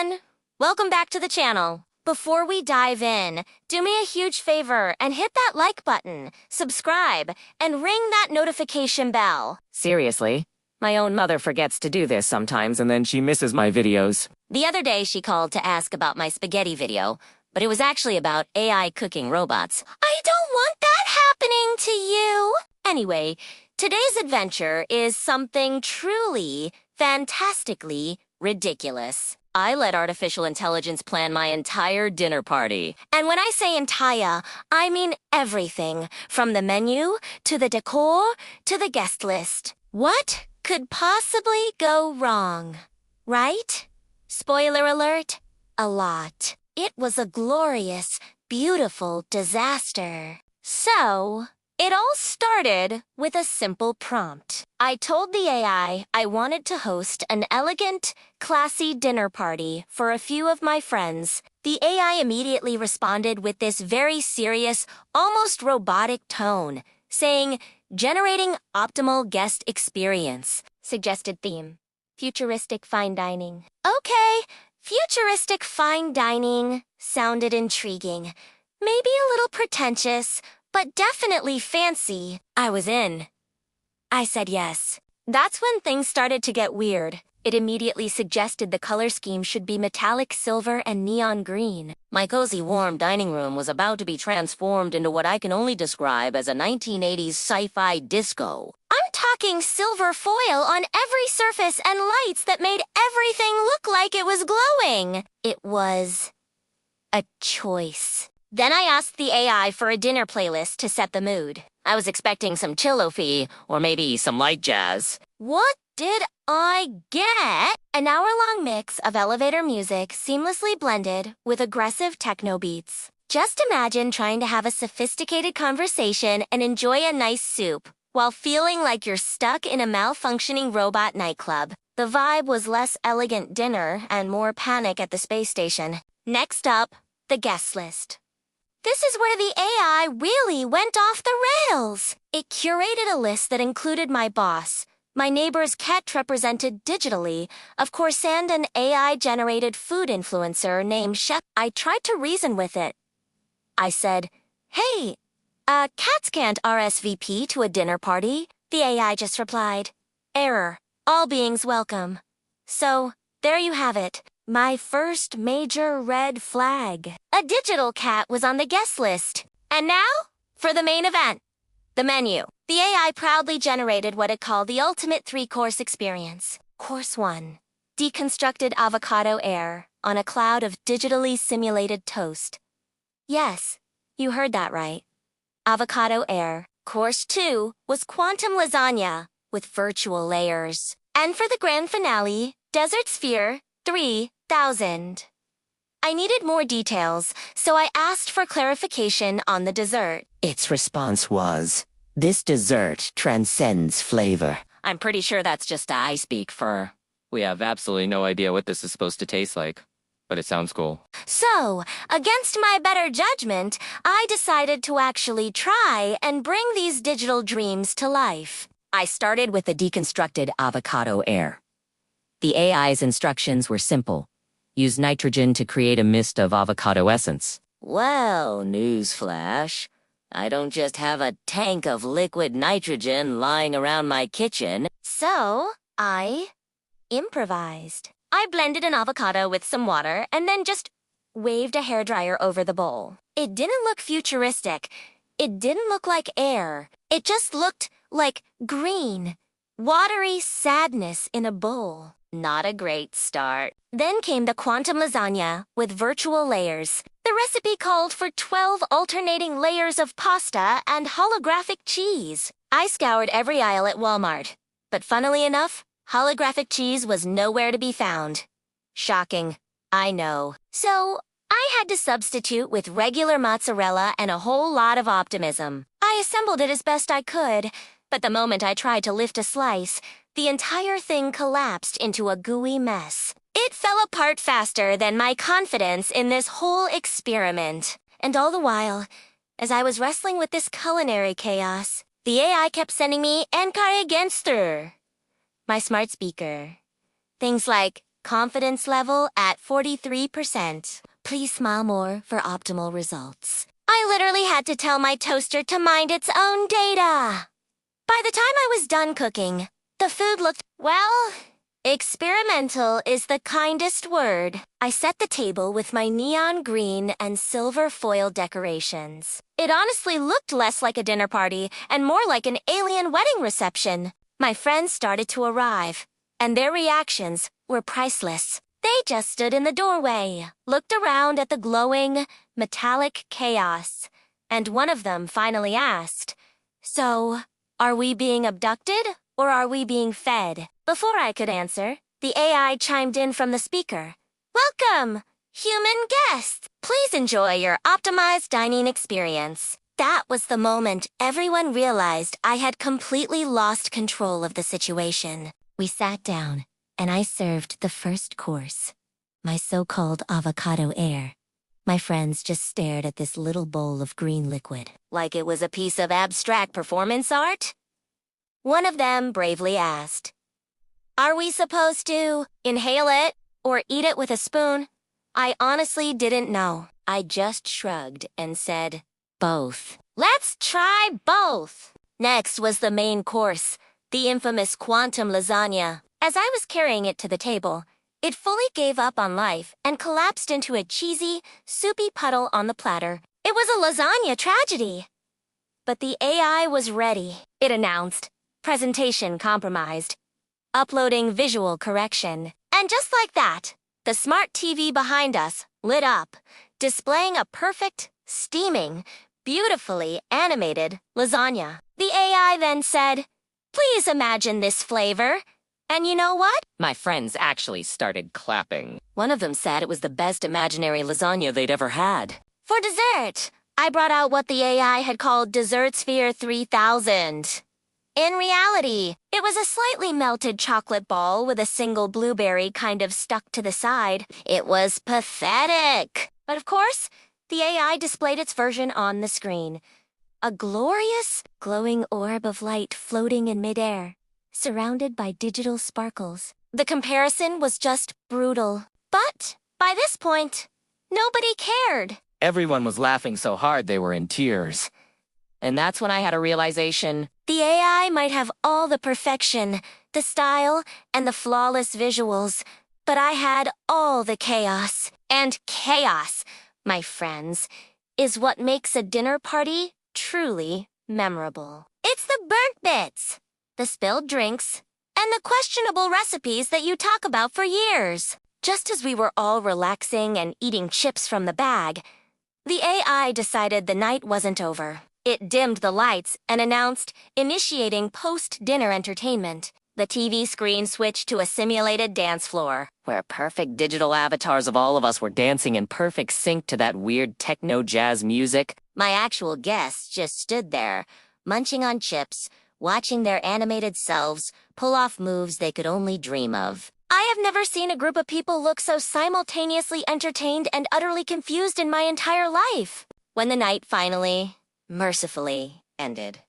everyone! Welcome back to the channel. Before we dive in, do me a huge favor and hit that like button, subscribe, and ring that notification bell. Seriously? My own mother forgets to do this sometimes and then she misses my videos. The other day she called to ask about my spaghetti video, but it was actually about AI cooking robots. I don't want that happening to you! Anyway, today's adventure is something truly, fantastically ridiculous. I let artificial intelligence plan my entire dinner party. And when I say entire, I mean everything, from the menu, to the decor, to the guest list. What could possibly go wrong? Right? Spoiler alert, a lot. It was a glorious, beautiful disaster. So, it all started with a simple prompt. I told the AI I wanted to host an elegant, classy dinner party for a few of my friends. The AI immediately responded with this very serious, almost robotic tone, saying, "Generating optimal guest experience. Suggested theme, futuristic fine dining." Okay, futuristic fine dining sounded intriguing. Maybe a little pretentious, but definitely fancy. I was in. I said yes. That's when things started to get weird. It immediately suggested the color scheme should be metallic silver and neon green. My cozy, warm dining room was about to be transformed into what I can only describe as a 1980s sci-fi disco. I'm talking silver foil on every surface and lights that made everything look like it was glowing. It was a choice. Then I asked the AI for a dinner playlist to set the mood. I was expecting some chill-o-fi, or maybe some light jazz. What did I get? An hour-long mix of elevator music seamlessly blended with aggressive techno beats. Just imagine trying to have a sophisticated conversation and enjoy a nice soup while feeling like you're stuck in a malfunctioning robot nightclub. The vibe was less elegant dinner and more panic at the space station. Next up, the guest list. This is where the AI really went off the rails. It curated a list that included my boss, my neighbor's cat represented digitally, of course, and an AI-generated food influencer named Chef. I tried to reason with it. I said, "Hey, cats can't RSVP to a dinner party." The AI just replied, "Error. All beings welcome." So, there you have it. My first major red flag. A digital cat was on the guest list. And now, for the main event, the menu. The AI proudly generated what it called the ultimate 3-course experience. Course 1, deconstructed avocado air on a cloud of digitally simulated toast. Yes, you heard that right. Avocado air. Course 2 was quantum lasagna with virtual layers. And for the grand finale, desert sphere 3000. I needed more details, so I asked for clarification on the dessert. Its response was, "This dessert transcends flavor." I'm pretty sure that's just I speak for. We have absolutely no idea what this is supposed to taste like, but it sounds cool. So, against my better judgment, I decided to actually try and bring these digital dreams to life. I started with the deconstructed avocado air. The AI's instructions were simple. Use nitrogen to create a mist of avocado essence. Well, newsflash. I don't just have a tank of liquid nitrogen lying around my kitchen. So, I improvised. I blended an avocado with some water and then just waved a hairdryer over the bowl. It didn't look futuristic. It didn't look like air. It just looked like green, watery sadness in a bowl. Not a great start. Then came the quantum lasagna with virtual layers. The recipe called for 12 alternating layers of pasta and holographic cheese. I scoured every aisle at Walmart, but funnily enough, holographic cheese was nowhere to be found. Shocking, I know. So, I had to substitute with regular mozzarella and a whole lot of optimism. I assembled it as best I could, but the moment I tried to lift a slice, the entire thing collapsed into a gooey mess. It fell apart faster than my confidence in this whole experiment. And all the while, as I was wrestling with this culinary chaos, the AI kept sending me "Encare Genster," my smart speaker. Things like, Confidence level at 43%. Please smile more for optimal results. I literally had to tell my toaster to mind its own data. By the time I was done cooking, the food looked, well, experimental is the kindest word. I set the table with my neon green and silver foil decorations. It honestly looked less like a dinner party and more like an alien wedding reception. My friends started to arrive, and their reactions were priceless. They just stood in the doorway, looked around at the glowing, metallic chaos, and one of them finally asked, "So, are we being abducted, or are we being fed?" Before I could answer, the AI chimed in from the speaker. "Welcome, human guests. Please enjoy your optimized dining experience." That was the moment everyone realized I had completely lost control of the situation. We sat down, and I served the first course, my so-called avocado air. My friends just stared at this little bowl of green liquid, like it was a piece of abstract performance art. One of them bravely asked, "Are we supposed to inhale it or eat it with a spoon?" I honestly didn't know. I just shrugged and said, "Both." "Let's try both." Next was the main course, the infamous quantum lasagna. As I was carrying it to the table, it fully gave up on life and collapsed into a cheesy, soupy puddle on the platter. It was a lasagna tragedy. But the AI was ready. It announced, "Presentation compromised. Uploading visual correction." And just like that, the smart TV behind us lit up, displaying a perfect, steaming, beautifully animated lasagna. The AI then said, "Please imagine this flavor." And you know what? My friends actually started clapping. One of them said it was the best imaginary lasagna they'd ever had. For dessert, I brought out what the AI had called Dessert Sphere 3000. In reality, it was a slightly melted chocolate ball with a single blueberry kind of stuck to the side. It was pathetic. But of course, the AI displayed its version on the screen. A glorious, glowing orb of light floating in midair, surrounded by digital sparkles. The comparison was just brutal. But by this point, nobody cared. Everyone was laughing so hard they were in tears. And that's when I had a realization. The AI might have all the perfection, the style, and the flawless visuals, but I had all the chaos. And chaos, my friends, is what makes a dinner party truly memorable. It's the burnt bits, the spilled drinks, and the questionable recipes that you talk about for years. Just as we were all relaxing and eating chips from the bag, the AI decided the night wasn't over. It dimmed the lights and announced initiating post-dinner entertainment. The TV screen switched to a simulated dance floor, Where perfect digital avatars of all of us were dancing in perfect sync to that weird techno-jazz music. My actual guests just stood there, munching on chips, watching their animated selves pull off moves they could only dream of. I have never seen a group of people look so simultaneously entertained and utterly confused in my entire life. When the night finally, mercifully, ended,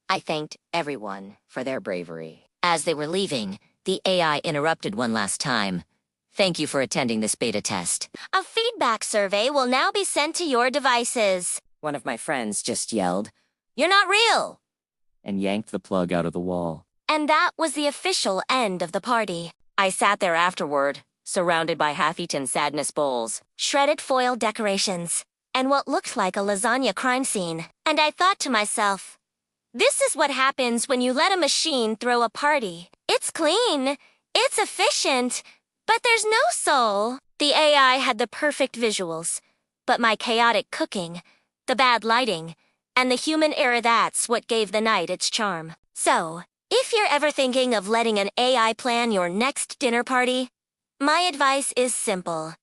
I thanked everyone for their bravery. As they were leaving, the AI interrupted one last time. "Thank you for attending this beta test. A feedback survey will now be sent to your devices." One of my friends just yelled, "You're not real!" And yanked the plug out of the wall. And that was the official end of the party. I sat there afterward, surrounded by half-eaten sadness bowls. Shredded foil decorations, and what looked like a lasagna crime scene. And I thought to myself, this is what happens when you let a machine throw a party. It's clean, it's efficient, but there's no soul. The AI had the perfect visuals, but my chaotic cooking, the bad lighting, and the human error, that's what gave the night its charm. So, if you're ever thinking of letting an AI plan your next dinner party, my advice is simple.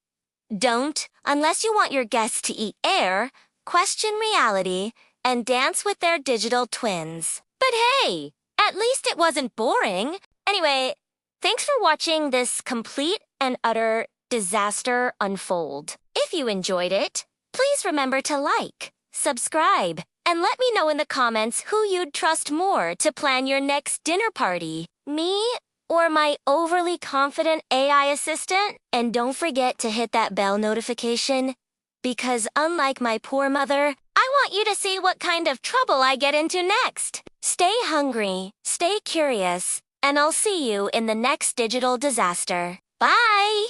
Don't, unless you want your guests to eat air, question reality, and dance with their digital twins. But hey, at least it wasn't boring. Anyway, thanks for watching this complete and utter disaster unfold. If you enjoyed it, please remember to like, subscribe, and let me know in the comments who you'd trust more to plan your next dinner party. Me or my overly confident AI assistant. And don't forget to hit that bell notification, because unlike my poor mother, I want you to see what kind of trouble I get into next. Stay hungry, stay curious, and I'll see you in the next digital disaster. Bye!